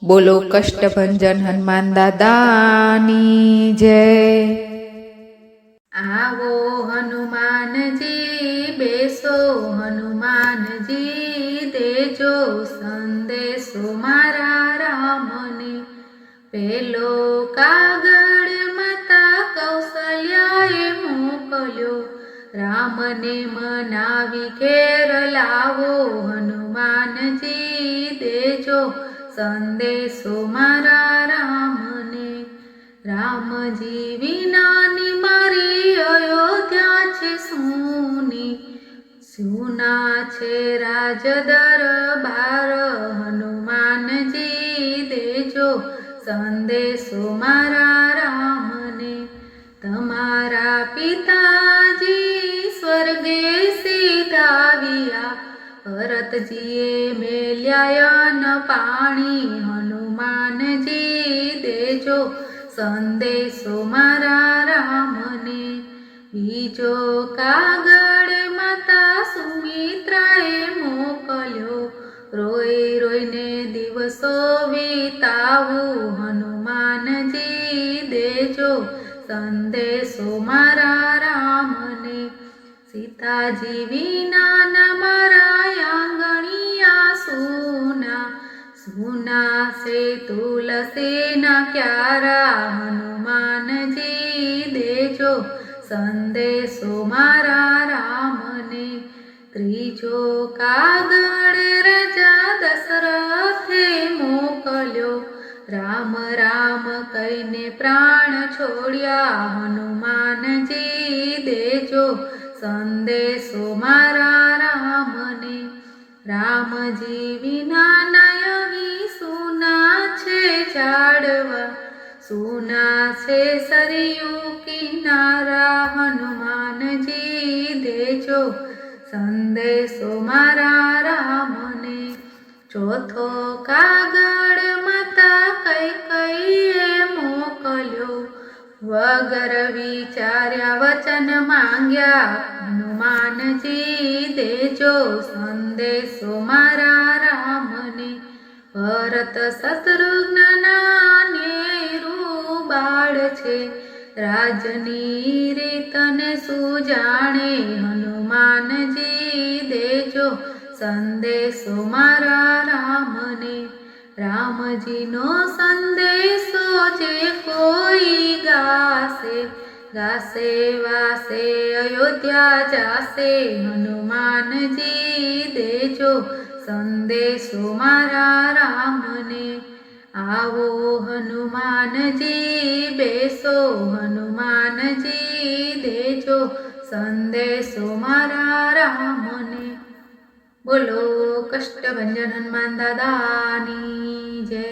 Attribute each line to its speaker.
Speaker 1: બોલો કષ્ટભંજન હનુમાન દાદાની જય। આવો હનુમાનજી બેસો હનુમાનજી, દેજો સંદેશો મારા રામને। પેલો કાગળ માતા કૌશલ્યાએ મોકલ્યો, રામને મનાવી ઘેર લાવો હનુમાનજી, દેજો સંદેશો મારા રામને। રામજી વિનાની મારી અયોધ્યા છે સૂની, સૂના છે રાજ દરબાર હનુમાનજી, દેજો સંદેશો મારા રામને। તમારા પિતાજી સ્વર્ગે સીધાવ્યા, ભરતજીએ મેલ્યાયન પાણી હનુમાનજી, દેજો સંદેશો મારા રામને। બીજો કાગળ માતા સુમિત્રાએ મોકલ્યો, રોઈ રોઈને દિવસો વીતાવું હનુમાનજી, દેજો સંદેશો મારા રામને। સીતાજી વિનાના મારા આંગણિયા સૂના, સૂના છે તુલસીના ક્યારા હનુમાનજી, દેજો સંદેશો મારા રામને। ત્રીજો કાગળ રાજા દશરથે મોકલ્યો, રામ રામ કહીને પ્રાણ છોડ્યા હનુમાનજી, દેજો સંદેશો મારા રામને। રામજી વિનાના સૂના છે ઝાડવા, સૂના છે સરયુ કિનારા હનુમાનજી, દેજો સંદેશો મારા રામને। ચોથો કાગળ માતા કૈકેયીએ મોકલ્યો, વગર વિચાર્યા વચન માંગ્યા હનુમાનજી, દેજો સંદેશો મારા રામને। ભરત શત્રુઘ્નના નેરું બાળ છે, રાજની રીતને સુજાણે હનુમાનજી, દેજો સંદેશો મારા રામને। રામજીનો સંદેશો જે કોઈ ગાશે, ગાશે વાસે અયોધ્યા જાશે હનુમાનજી, દેજો સંદેશો મારા રામને। આવો હનુમાનજી બેસો હનુમાનજી, દેજો સંદેશો મારા રામને। બોલો કષ્ટભંજન હનુમાન દાદાની જય।